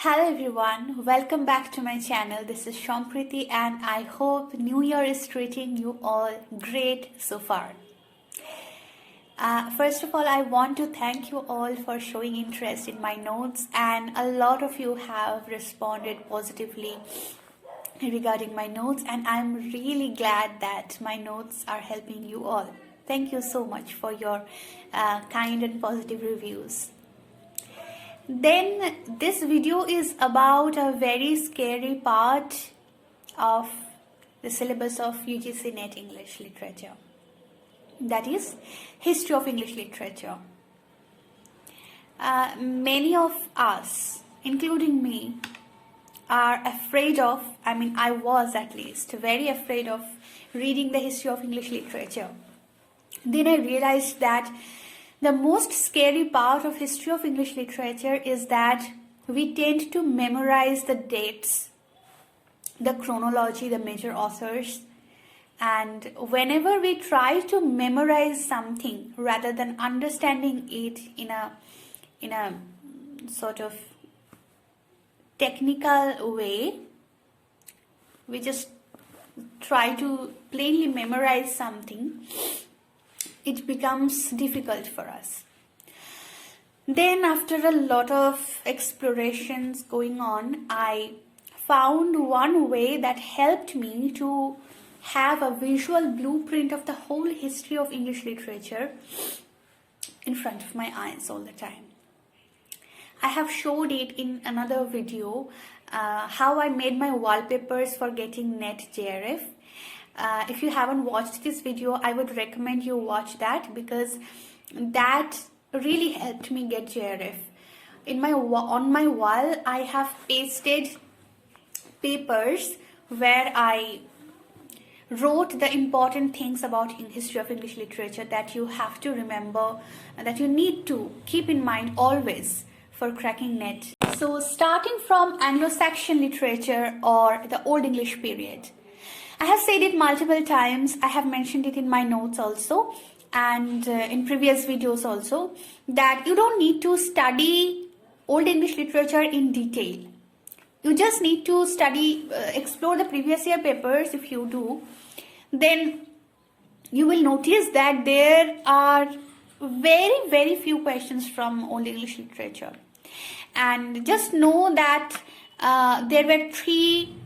Hello everyone, welcome back to my channel. This is Shampriti and I hope New Year is treating you all great so far. First of all, I want to thank you all for showing interest in my notes, and a lot of you have responded positively regarding my notes, and I'm really glad that my notes are helping you all. Thank you so much for your kind and positive reviews. Then this video is about a very scary part of the syllabus of UGC NET English literature. That is history of English literature. Many of us, including me, are afraid of, I was at least very afraid of reading the history of English literature. Then I realized that the most scary part of history of English literature is that we tend to memorize the dates, the chronology, the major authors, and whenever we try to memorize something rather than understanding it in a sort of technical way, we just try to plainly memorize something, it becomes difficult for us. Then after a lot of explorations going on, I found one way that helped me to have a visual blueprint of the whole history of English literature in front of my eyes all the time. I have showed it in another video, how I made my wallpapers for getting NET JRF. If you haven't watched this video, I would recommend you watch that, because that really helped me get JRF. On my wall, I have pasted papers where I wrote the important things about history of English literature that you have to remember and that you need to keep in mind always for cracking NET. So starting from Anglo-Saxon literature or the Old English period. I have said it multiple times, I have mentioned it in my notes also and in previous videos also, that you don't need to study Old English literature in detail. You just need to study, explore the previous year papers. If you do, then you will notice that there are very few questions from Old English literature. And just know that there were three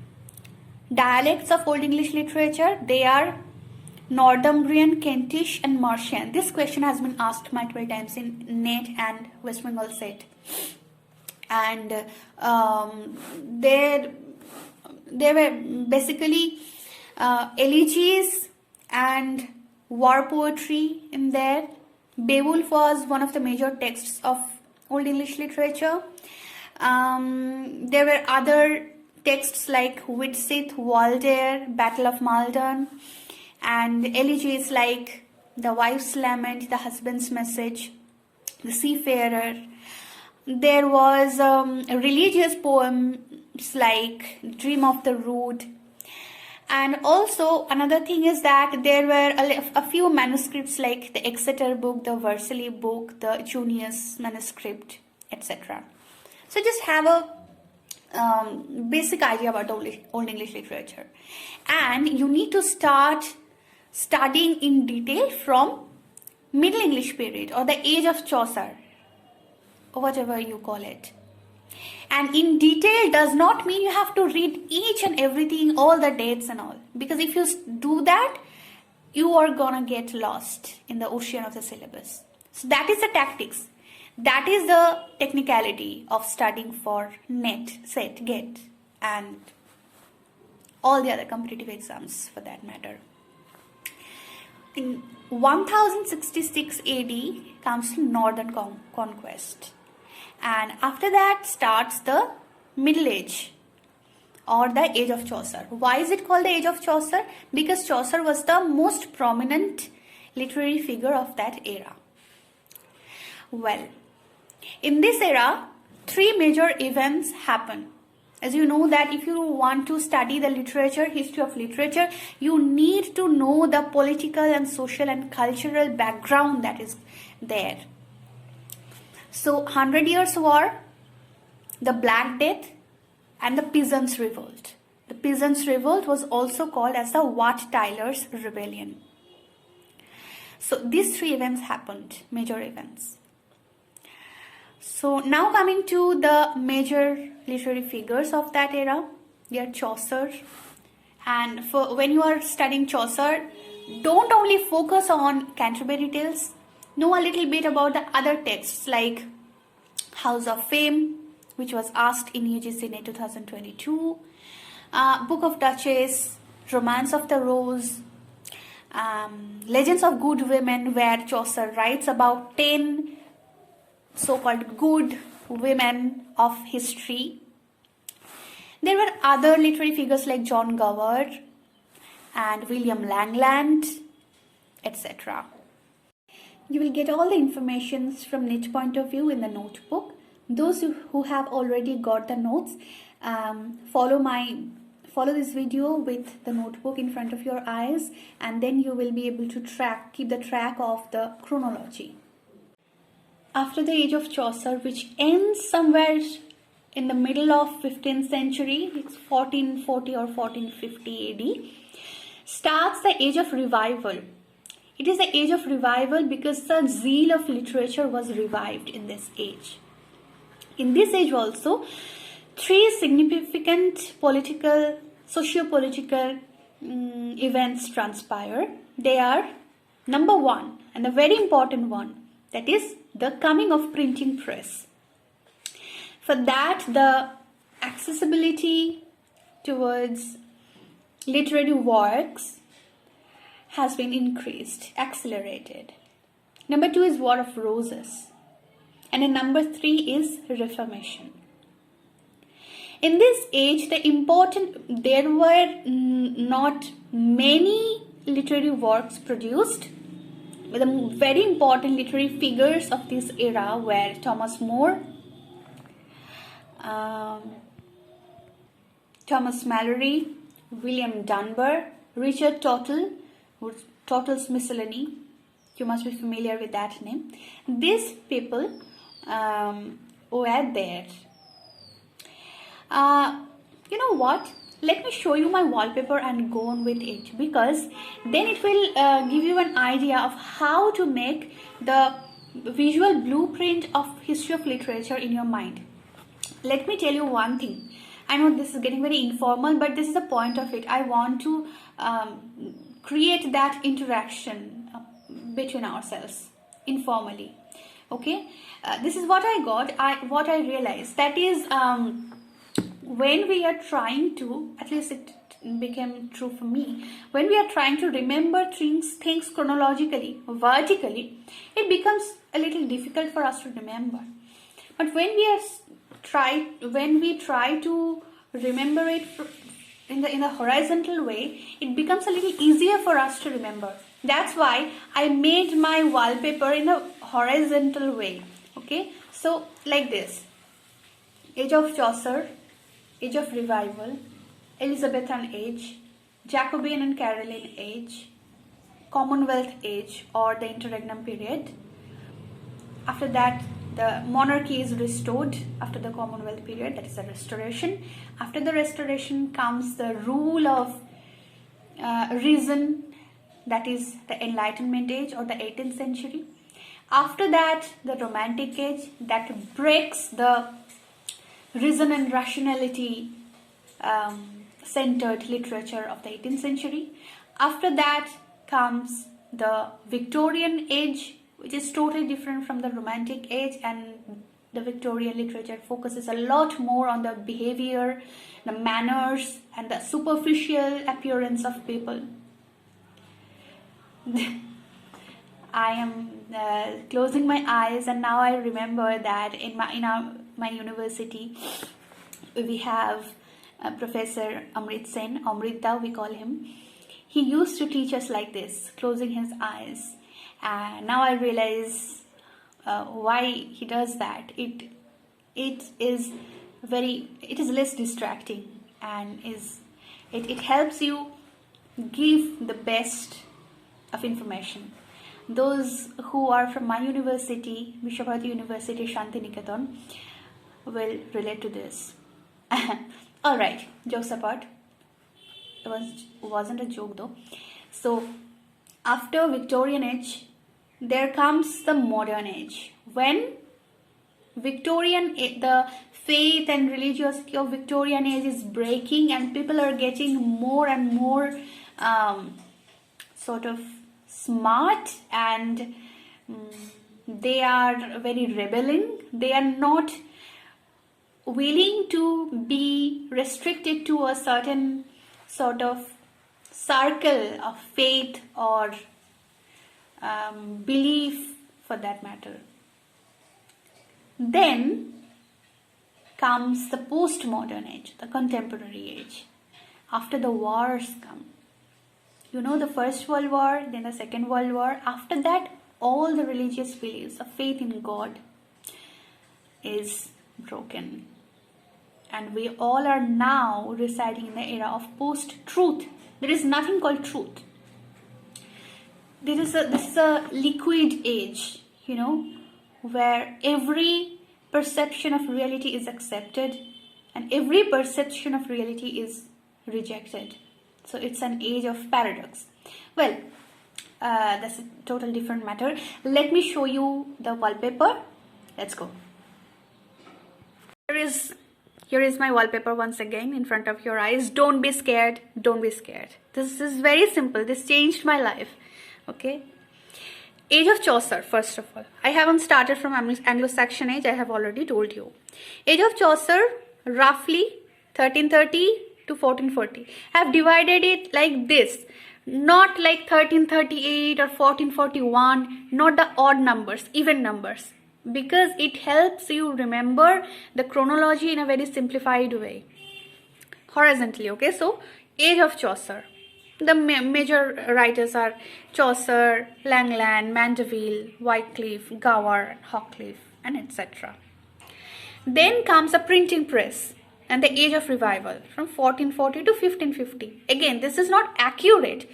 dialects of Old English literature. They are Northumbrian, Kentish and Mercian. This question has been asked multiple times in NET and West Bengal set. And there were basically elegies and war poetry in there. Beowulf was one of the major texts of Old English literature. There were other texts like Whitsitt, Walder, Battle of Maldon, and elegies like The Wife's Lament, The Husband's Message, The Seafarer. There was religious poems like Dream of the Rood. And also another thing is that there were a few manuscripts like the Exeter book, the Vercelli book, the Junius manuscript, etc. So just have a basic idea about Old English literature, and you need to start studying in detail from Middle English period or the age of Chaucer or whatever you call it. And in detail does not mean you have to read each and everything, all the dates and all, because if you do that, you are gonna get lost in the ocean of the syllabus. So that is the tactics. That is the technicality of studying for NET, SET, GET and all the other competitive exams for that matter. In 1066 AD comes the Northern Conquest, and after that starts the Middle Age or the Age of Chaucer. Why is it called the Age of Chaucer? Because Chaucer was the most prominent literary figure of that era. Well, in this era, three major events happen. As you know that if you want to study the literature, history of literature, you need to know the political and social and cultural background that is there. So 100 Years' War, the Black Death, and the Peasants' Revolt. The Peasants' Revolt was also called as the Wat Tyler's Rebellion. So these three events happened, major events. So now coming to the major literary figures of that era, they are Chaucer. And for when you are studying Chaucer, don't only focus on Canterbury Tales, know a little bit about the other texts like House of Fame, which was asked in UGC NET 2022, Book of Duchess, Romance of the Rose, Legends of Good Women, where Chaucer writes about 10 so-called good women of history. There were other literary figures like John Gower and William Langland, etc. You will get all the information from NET point of view in the notebook. Those who have already got the notes, follow this video with the notebook in front of your eyes, and then you will be able to keep the track of the chronology. After the age of Chaucer, which ends somewhere in the middle of 15th century, it's 1440 or 1450 AD, starts the age of revival. It is the age of revival because the zeal of literature was revived in this age. In this age also, three significant political, socio-political events transpire. They are, number one, and a very important one, that is the coming of printing press. For that, the accessibility towards literary works has been increased, accelerated. Number two is War of Roses. And then number three is Reformation. In this age, there were not many literary works produced. The very important literary figures of this era were Thomas More, Thomas Malory, William Dunbar, Richard Tottle, Tottle's Miscellany. You must be familiar with that name. These people were there. You know what? Let me show you my wallpaper and go on with it, because then it will give you an idea of how to make the visual blueprint of history of literature in your mind. Let me tell you one thing. I know this is getting very informal, but this is the point of it. I want to create that interaction between ourselves informally. Okay, this is what I got. What I realized, that is, when we are trying to, at least it became true for me, when we are trying to remember things chronologically, vertically, it becomes a little difficult for us to remember. But when we try to remember it in the horizontal way, it becomes a little easier for us to remember. That's why I made my wallpaper in a horizontal way. Okay, so like this: Age of Chaucer, Age of Revival, Elizabethan Age, Jacobian and Caroline Age, Commonwealth Age or the Interregnum period. After that, the monarchy is restored after the Commonwealth period, that is the Restoration. After the Restoration comes the rule of reason, that is the Enlightenment Age or the 18th century. After that, the Romantic Age, that breaks the reason and rationality centered literature of the 18th century. After that comes the Victorian Age, which is totally different from the Romantic Age, and the Victorian literature focuses a lot more on the behavior, the manners, and the superficial appearance of people. I am closing my eyes, and now I remember that in my university we have Professor Amrit Sen, Amrita we call him. He used to teach us like this, closing his eyes. And now I realize why he does that. It is less distracting, and it helps you give the best of information. Those who are from my university, Vishabharati University, Shantiniketan, will relate to this. Alright, jokes apart. Wasn't a joke though. So after Victorian Age, there comes the modern age, when the faith and religiosity of Victorian Age is breaking, and people are getting more and more sort of smart, and they are very rebelling. They are not willing to be restricted to a certain sort of circle of faith or belief, for that matter. Then comes the postmodern age, the contemporary age. After the wars come, you know, the First World War, then the Second World War. After that, all the religious beliefs of faith in God is broken. And we all are now residing in the era of post-truth. There is nothing called truth. This is a liquid age, you know, where every perception of reality is accepted and every perception of reality is rejected. So it's an age of paradox. Well, that's a total different matter. Let me show you the wallpaper. Let's go. Here is my wallpaper once again in front of your eyes. Don't be scared. Don't be scared. This is very simple. This changed my life. Okay. Age of Chaucer, first of all. I haven't started from Anglo-Saxon age. I have already told you. Age of Chaucer, roughly 1330 to 1440. I have divided it like this. Not like 1338 or 1441. Not the odd numbers, even numbers. Because it helps you remember the chronology in a very simplified way. Horizontally, okay? So, Age of Chaucer. The major writers are Chaucer, Langland, Mandeville, Wycliffe, Gower, Hawcliffe, and etc. Then comes a printing press and the Age of Revival from 1440 to 1550. Again, this is not accurate.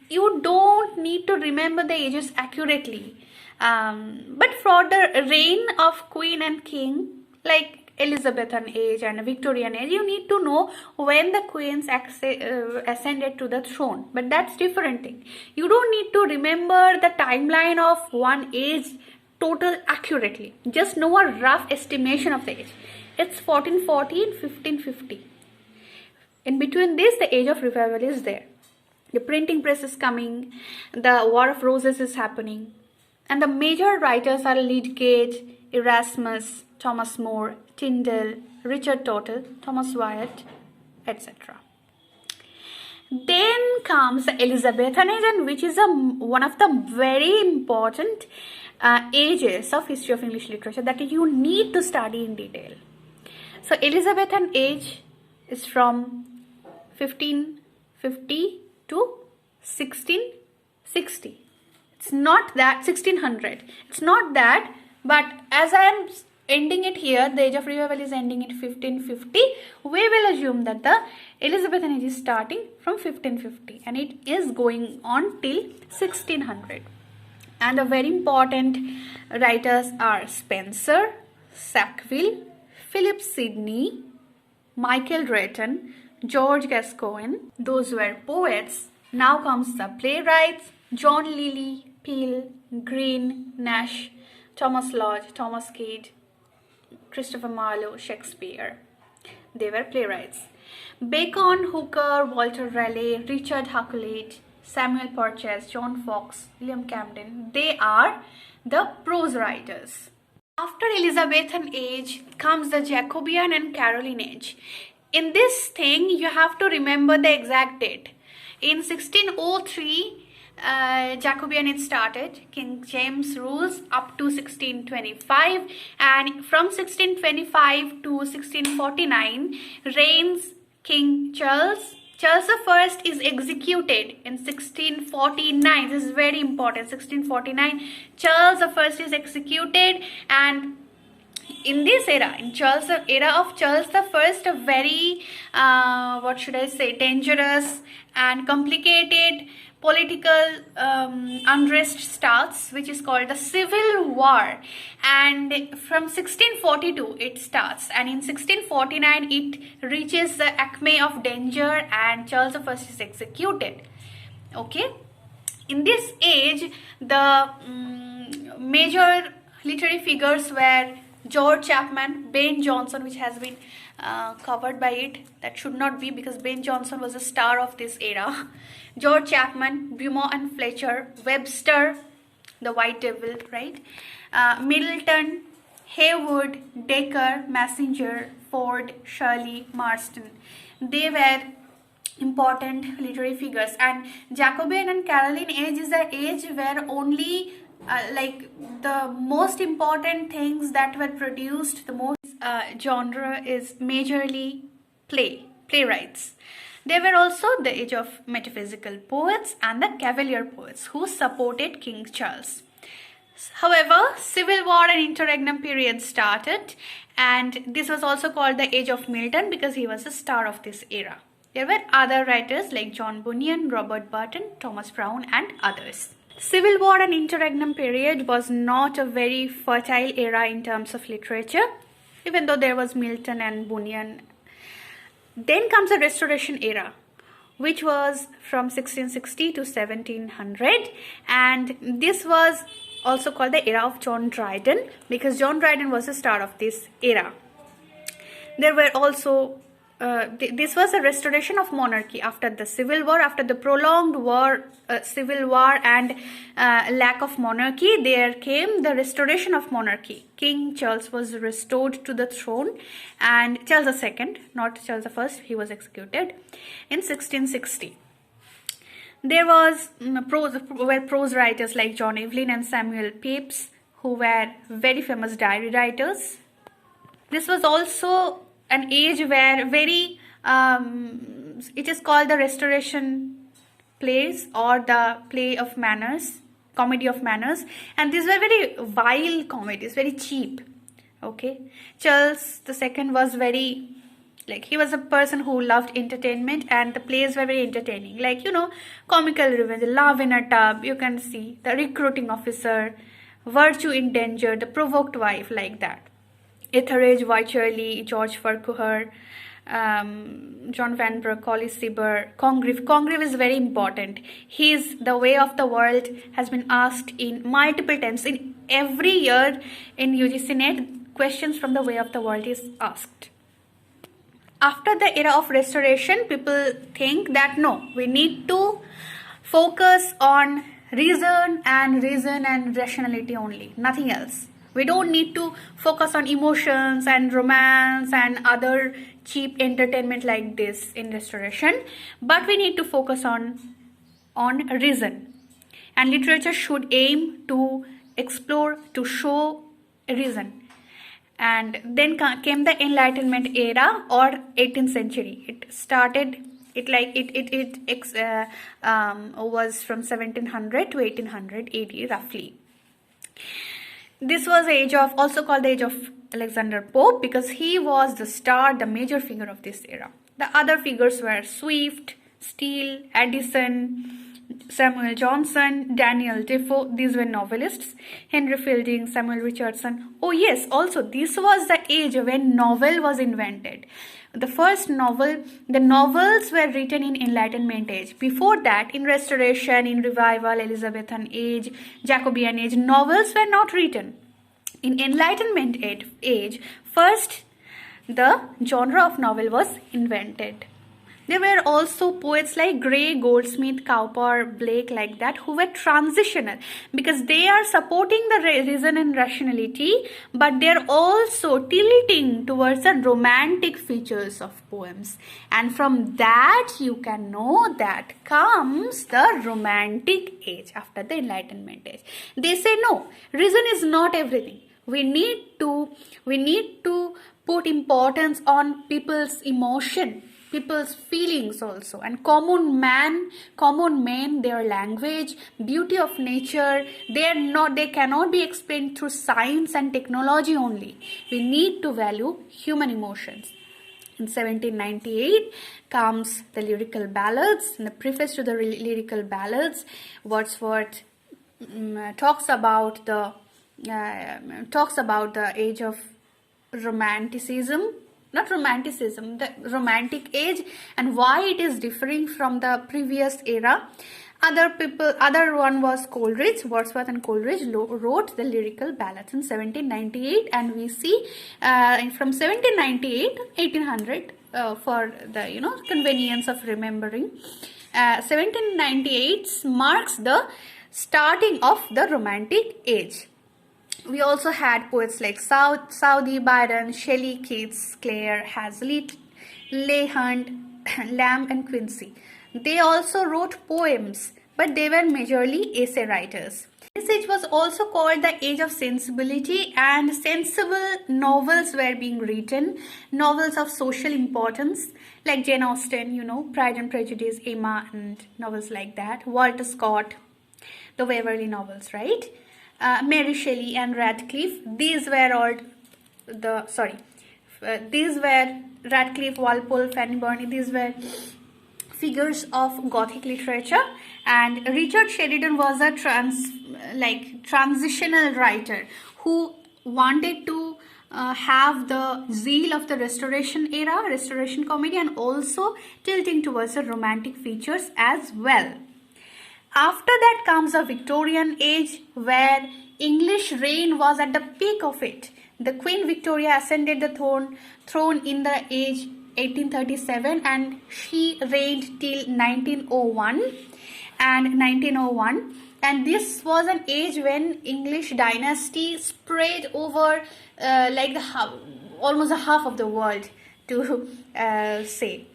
You don't need to remember the ages accurately. But for the reign of Queen and King, like Elizabethan age and Victorian age, you need to know when the queens ascended to the throne. But that's different thing. You don't need to remember the timeline of one age total accurately. Just know a rough estimation of the age. It's 1440 and 1550. In between this, the Age of Revival is there. The printing press is coming. The War of Roses is happening. And the major writers are Lydgate, Erasmus, Thomas More, Tyndale, Richard Tottle, Thomas Wyatt, etc. Then comes the Elizabethan age, and which is one of the very important ages of history of English literature that you need to study in detail. So Elizabethan age is from 1550 to 1660. It's not that 1600. It's not that, but as I am ending it here, the Age of Revival is ending in 1550. We will assume that the Elizabethan age is starting from 1550 and it is going on till 1600. And the very important writers are Spencer, Sackville, Philip Sidney, Michael Drayton, George Gascoigne. Those were poets. Now comes the playwrights: John Lilly, Peele, Greene, Nash, Thomas Lodge, Thomas Kidd, Christopher Marlowe, Shakespeare. They were playwrights. Bacon, Hooker, Walter Raleigh, Richard Hakluyt, Samuel Purchas, John Fox, William Camden. They are the prose writers. After Elizabethan age comes the Jacobian and Caroline age. In this thing, you have to remember the exact date. In 1603, Jacobian age started. King James rules up to 1625, and from 1625 to 1649 reigns King Charles. Charles I is executed in 1649. This is very important. 1649, Charles I is executed, and in this era, era of Charles I, a very dangerous and complicated political unrest starts, which is called the Civil War, and from 1642 it starts, and in 1649 it reaches the acme of danger and Charles I is executed. Okay, in this age the major literary figures were George Chapman, Ben Jonson, which has been covered by it. That should not be, because Ben Jonson was a star of this era. George Chapman, Beaumont and Fletcher, Webster, the White Devil, right? Middleton, Haywood, Dekker, Messenger, Ford, Shirley, Marston. They were important literary figures. And Jacobian and Caroline age is the age where only like the most important things that were produced, the most genre is majorly playwrights. There were also the age of metaphysical poets and the cavalier poets who supported King Charles. However, Civil War and interregnum period started, and this was also called the age of Milton because he was the star of this era. There were other writers like John Bunyan, Robert Burton, Thomas Browne and others. Civil War and interregnum period was not a very fertile era in terms of literature, even though there was Milton and Bunyan. Then comes the Restoration era, which was from 1660 to 1700, and this was also called the era of John Dryden because John Dryden was the star of this era. There were also this was a restoration of monarchy after the Civil War, after the prolonged war, civil war and lack of monarchy. There came the restoration of monarchy. King Charles was restored to the throne, and Charles II, not Charles I, he was executed in 1660. There was prose writers like John Evelyn and Samuel Pepys, who were very famous diary writers. This was also an age where very it is called the Restoration plays or the play of manners, comedy of manners, and these were very vile comedies, very cheap. Okay, Charles II was very, like, he was a person who loved entertainment, and the plays were very entertaining, like, you know, Comical Revenge, Love in a Tub, you can see, The Recruiting Officer, Virtue in Danger, The Provoked Wife, like that. Etheridge, Wycherley, George Farquhar, John Vanbrugh, Colley Cibber, Congreve. Congreve is very important. His The Way of the World has been asked in multiple times. In every year in UGC NET, questions from The Way of the World is asked. After the era of Restoration, people think that no, we need to focus on reason and rationality only, nothing else. We don't need to focus on emotions and romance and other cheap entertainment like this in Restoration, but we need to focus on reason. And literature should aim to explore, to show reason. And then came the Enlightenment era or 18th century. It started, was from 1700 to 1800 AD roughly. This was the age of, also called the age of Alexander Pope, because he was the star, the major figure of this era. The other figures were Swift, Steele, Addison, Samuel Johnson, Daniel Defoe. These were novelists. Henry Fielding, Samuel Richardson. Oh yes, also this was the age when novel was invented. The first novel, the novels were written in Enlightenment age. Before that, in Restoration, in Revival, Elizabethan age, Jacobean age, novels were not written. In Enlightenment age, first the genre of novel was invented. There were also poets like Gray, Goldsmith, Cowper, Blake, like that, who were transitional because they are supporting the reason and rationality, but they are also tilting towards the romantic features of poems. And from that, you can know that comes the Romantic age after the Enlightenment age. They say no, reason is not everything. We need to put importance on people's emotion, people's feelings also, and common men, their language, beauty of nature, they cannot be explained through science and technology only. We need to value human emotions. In 1798 comes the lyrical ballads. In the preface to the lyrical ballads, Wordsworth talks about the age of romanticism, not romanticism, the romantic age, and why it is differing from the previous era. Other one was Coleridge. Wordsworth and Coleridge wrote the lyrical ballads in 1798, and we see from 1798 to 1800 for the convenience of remembering. 1798 marks the starting of the romantic age. We also had poets like Southey, Byron, Shelley, Keats, Clare, Hazlitt, Leigh Hunt, Lamb, and Quincy. They also wrote poems, but they were majorly essay writers. This age was also called the age of sensibility, and sensible novels were being written, novels of social importance like Jane Austen, Pride and Prejudice, Emma, and novels like that. Walter Scott, the Waverley novels, right? Mary Shelley and Radcliffe. These were Radcliffe, Walpole, Fanny, Burney. These were figures of Gothic literature. And Richard Sheridan was a transitional writer who wanted to have the zeal of the Restoration era, Restoration comedy, and also tilting towards the romantic features as well. After that comes a Victorian age where English reign was at the peak of it. The Queen Victoria ascended the throne in the age 1837, and she reigned till 1901. And this was an age when English dynasty spread over almost a half of the world, to say.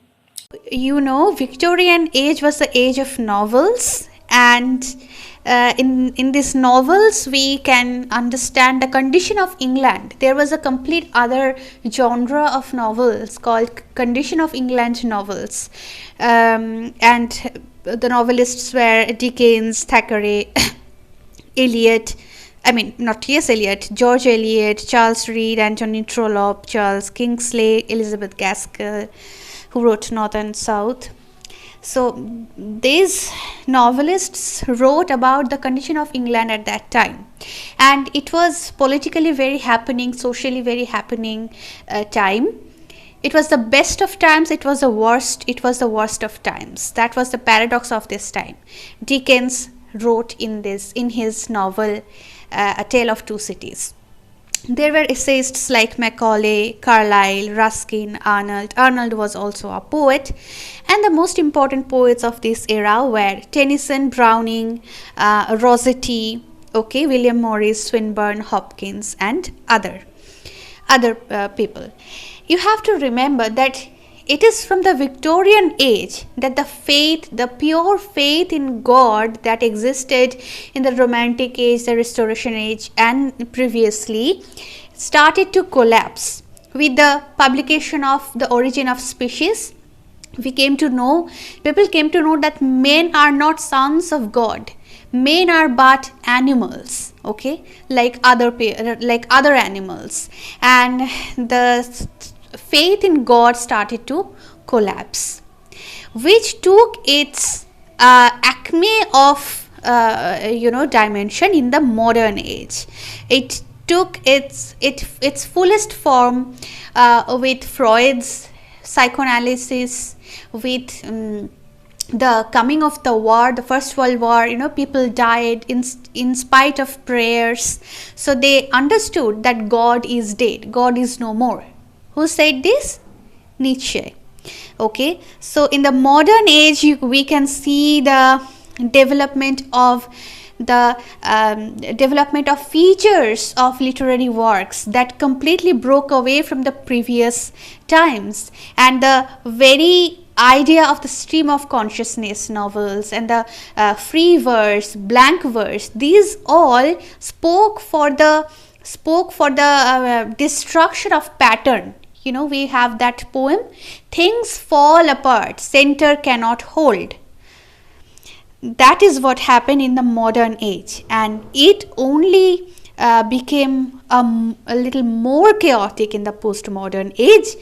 Victorian age was the age of novels, and in these novels we can understand the condition of England. There was a complete other genre of novels called Condition of England novels, and the novelists were Dickens, Thackeray, George Eliot, Charles Reade, Anthony Trollope, Charles Kingsley, Elizabeth Gaskell, who wrote North and South. So these novelists wrote about the condition of England at that time, and it was politically very happening, socially very happening time. It was the best of times, it was the worst of times. That was the paradox of this time. Dickens wrote in his novel A Tale of Two Cities. There were essayists like Macaulay, Carlyle, Ruskin, Arnold. Arnold was also a poet. And the most important poets of this era were Tennyson, Browning, Rossetti, William Morris, Swinburne, Hopkins, and other people. You have to remember that it is from the Victorian age that the pure faith in God that existed in the Romantic age, the Restoration age, and previously started to collapse. With the publication of The Origin of Species, people came to know that men are not sons of God. Men are but animals, like other animals, and the faith in God started to collapse, which took its acme of dimension in the modern age. It took its fullest form with Freud's psychoanalysis, with the coming of the war, the First World War. People died in spite of prayers, so they understood that God is dead, God is no more. Who said this? Nietzsche. So in the modern age, we can see the development of features of literary works that completely broke away from the previous times, and the very idea of the stream of consciousness novels and the free verse, blank verse, these all spoke for the destruction of pattern. We have that poem, things fall apart, center cannot hold. That is what happened in the modern age, and it only became a little more chaotic in the postmodern age.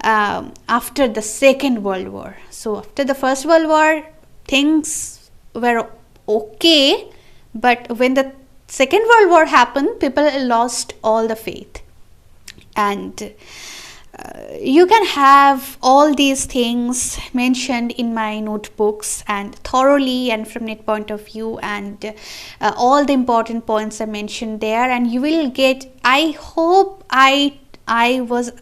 after the Second World War. So after the First World War, things were okay, but when the Second World War happened, people lost all the faith. And you can have all these things mentioned in my notebooks and thoroughly and from net point of view, and all the important points are mentioned there, and you will get, I hope I was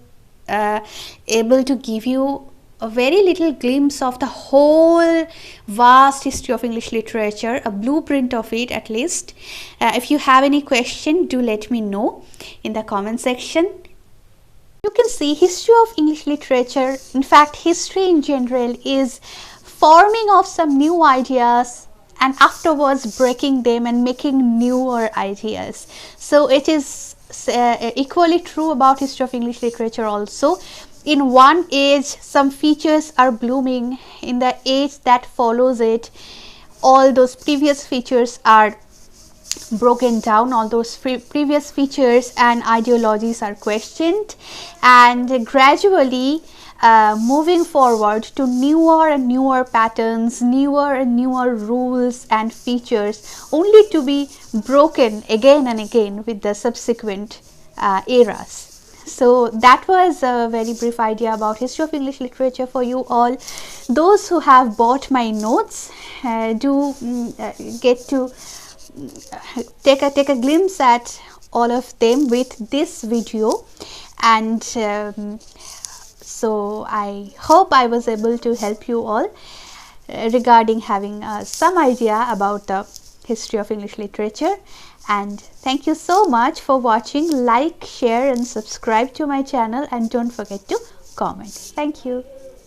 able to give you a very little glimpse of the whole vast history of English literature, a blueprint of it at least. If you have any question, do let me know in the comment section. You can see history of English literature, in fact history in general, is forming of some new ideas and afterwards breaking them and making newer ideas. So it is equally true about history of English literature also. In one age some features are blooming, in the age that follows it all those previous features are broken down, all those previous features and ideologies are questioned, and gradually moving forward to newer and newer patterns, newer and newer rules and features, only to be broken again and again with the subsequent eras. So that was a very brief idea about history of English literature for you all. Those who have bought my notes do get to take a glimpse at all of them with this video, and so I hope I was able to help you all regarding having some idea about the history of English literature. And thank you so much for watching. Like, share and subscribe to my channel, and don't forget to comment. Thank you.